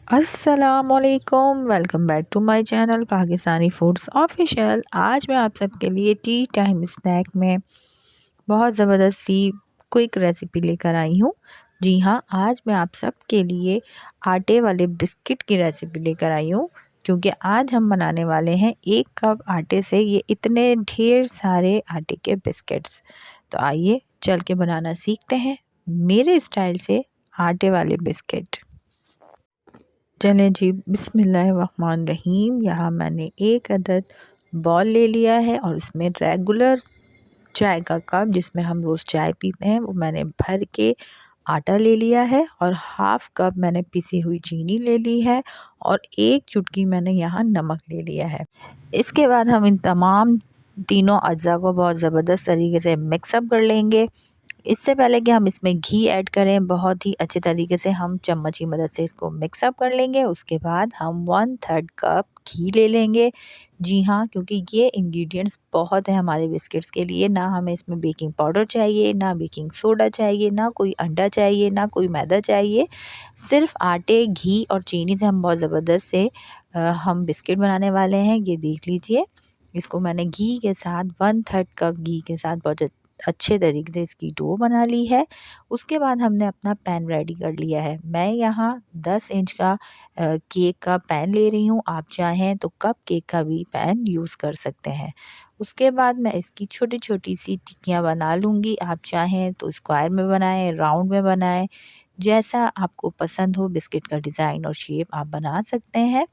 अस्सलामुअलैकुम, welcome back to my channel Pakistani foods official. आज मैं आप सबके लिए टी टाइम स्नैक में बहुत ज़बरदस्त सी क्विक रेसिपी लेकर आई हूँ। जी हाँ, आज मैं आप सबके लिए आटे वाले बिस्किट की रेसिपी लेकर आई हूँ, क्योंकि आज हम बनाने वाले हैं 1 कप आटे से ये इतने ढेर सारे आटे के बिस्किट्स। तो आइए चल के बनाना सीखते हैं मेरे स्टाइल से आटे वाले बिस्किट। चलें जी, बिस्मिल्लाहिर्रहमानिर्रहीम। यहाँ मैंने 1 अदद बॉल ले लिया है और उसमें रेगुलर चाय का कप जिसमें हम रोज़ चाय पीते हैं वो मैंने भर के आटा ले लिया है और हाफ़ कप मैंने पिसी हुई चीनी ले ली है और 1 चुटकी मैंने यहाँ नमक ले लिया है। इसके बाद हम इन तमाम तीनों अज्जा को बहुत ज़बरदस्त तरीके से मिक्सअप कर लेंगे। इससे पहले कि हम इसमें घी ऐड करें, बहुत ही अच्छे तरीके से हम चम्मच की मदद से इसको मिक्सअप कर लेंगे। उसके बाद हम 1/3 कप घी ले लेंगे। जी हाँ, क्योंकि ये इंग्रेडिएंट्स बहुत है हमारे बिस्किट्स के लिए। ना हमें इसमें बेकिंग पाउडर चाहिए, ना बेकिंग सोडा चाहिए, ना कोई अंडा चाहिए, ना कोई मैदा चाहिए। सिर्फ आटे, घी और चीनी से हम बहुत ज़बरदस्त से हम बिस्किट बनाने वाले हैं। ये देख लीजिए, इसको मैंने घी के साथ 1/3 कप घी के साथ बहुत अच्छे तरीके से इसकी डो बना ली है। उसके बाद हमने अपना पैन रेडी कर लिया है। मैं यहाँ 10 इंच का केक का पैन ले रही हूँ। आप चाहें तो कप केक का भी पैन यूज़ कर सकते हैं। उसके बाद मैं इसकी छोटी-छोटी सी टिक्कियाँ बना लूँगी। आप चाहें तो स्क्वायर में बनाएँ, राउंड में बनाएँ, जैसा आपको पसंद हो बिस्किट का डिज़ाइन और शेप आप बना सकते हैं।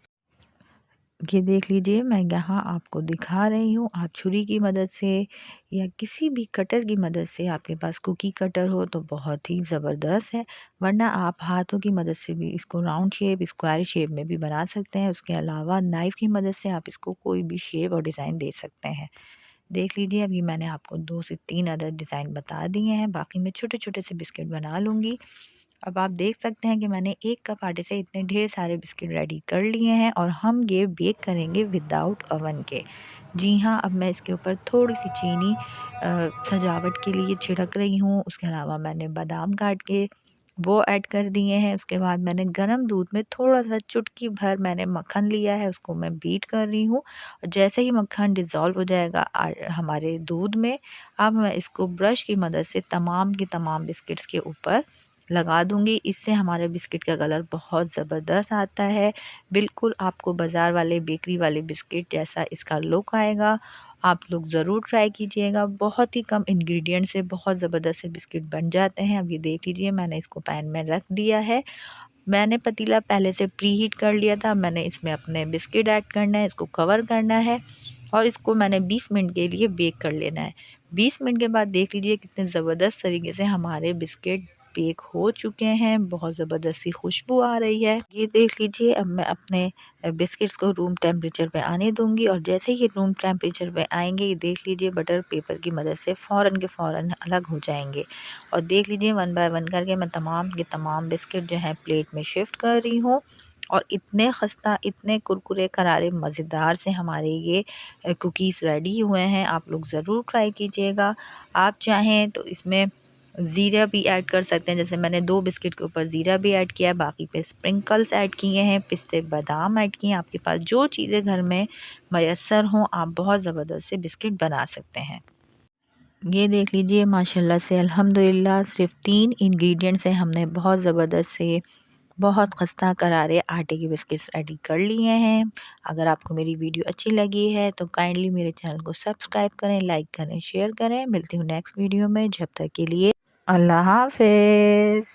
ये देख लीजिए, मैं यहाँ आपको दिखा रही हूँ। आप छुरी की मदद से या किसी भी कटर की मदद से, आपके पास कुकी कटर हो तो बहुत ही ज़बरदस्त है, वरना आप हाथों की मदद से भी इसको राउंड शेप, स्क्वायर शेप में भी बना सकते हैं। उसके अलावा नाइफ़ की मदद से आप इसको कोई भी शेप और डिज़ाइन दे सकते हैं। देख लीजिए, अभी मैंने आपको 2 से 3 अदर डिज़ाइन बता दिए हैं। बाकी मैं छोटे-छोटे से बिस्किट बना लूँगी। अब आप देख सकते हैं कि मैंने 1 कप आटे से इतने ढेर सारे बिस्किट रेडी कर लिए हैं और हम ये बेक करेंगे विदाउट ओवन के। जी हाँ, अब मैं इसके ऊपर थोड़ी-सी चीनी सजावट के लिए छिड़क रही हूँ। उसके अलावा मैंने बादाम काट के वो ऐड कर दिए हैं। उसके बाद मैंने गरम दूध में थोड़ा-सा चुटकी भर मैंने मक्खन लिया है, उसको मैं बीट कर रही हूँ। और जैसे ही मक्खन डिज़ोल्व हो जाएगा हमारे दूध में, अब मैं इसको ब्रश की मदद से तमाम के तमाम बिस्किट्स के ऊपर लगा दूँगी। इससे हमारे बिस्किट का कलर बहुत ज़बरदस्त आता है। बिल्कुल आपको बाज़ार वाले, बेकरी वाले बिस्किट जैसा इसका लुक आएगा। आप लोग ज़रूर ट्राई कीजिएगा। बहुत ही कम इंग्रेडिएंट से बहुत ज़बरदस्त से बिस्किट बन जाते हैं। अब ये देख लीजिए, मैंने इसको पैन में रख दिया है। मैंने पतीला पहले से प्री हीट कर लिया था। मैंने इसमें अपने बिस्किट ऐड करना है, इसको कवर करना है और इसको मैंने 20 मिनट के लिए बेक कर लेना है। 20 मिनट के बाद देख लीजिए कितने ज़बरदस्त तरीके से हमारे बिस्किट बेक हो चुके हैं। बहुत ज़बरदस्त सी खुशबू आ रही है। ये देख लीजिए, अब मैं अपने बिस्किट्स को रूम टेम्परेचर पे आने दूंगी और जैसे ही रूम टेम्परेचर पे आएंगे, ये देख लीजिए बटर पेपर की मदद से फ़ौरन के फ़ौरन अलग हो जाएंगे। और देख लीजिए, 1 बाय 1 करके मैं तमाम के तमाम बिस्किट जो हैं प्लेट में शिफ्ट कर रही हूँ। और इतने खस्ता, इतने कुरकुरे करारे मज़ेदार से हमारे ये कुकीज़ रेडी हुए हैं। आप लोग ज़रूर ट्राई कीजिएगा। आप चाहें तो इसमें ज़ीरा भी ऐड कर सकते हैं। जैसे मैंने 2 बिस्किट के ऊपर ज़ीरा भी ऐड किया है, बाकी पे स्प्रिंकल्स ऐड किए हैं, पिस्ते बादाम ऐड किए हैं। आपके पास जो चीज़ें घर में मैसर हों, आप बहुत ज़बरदस्त से बिस्किट बना सकते हैं। ये देख लीजिए, माशाल्लाह से अल्हम्दुलिल्लाह सिर्फ 3 इंग्रेडिएंट से हमने बहुत ज़बरदस्त से बहुत खस्ता करारे आटे के बिस्किट्स रेडी कर लिए हैं। अगर आपको मेरी वीडियो अच्छी लगी है तो काइंडली मेरे चैनल को सब्सक्राइब करें, लाइक करें, शेयर करें। मिलती हूँ नेक्स्ट वीडियो में। जब तक के लिए अल्लाह हाफ़िज़।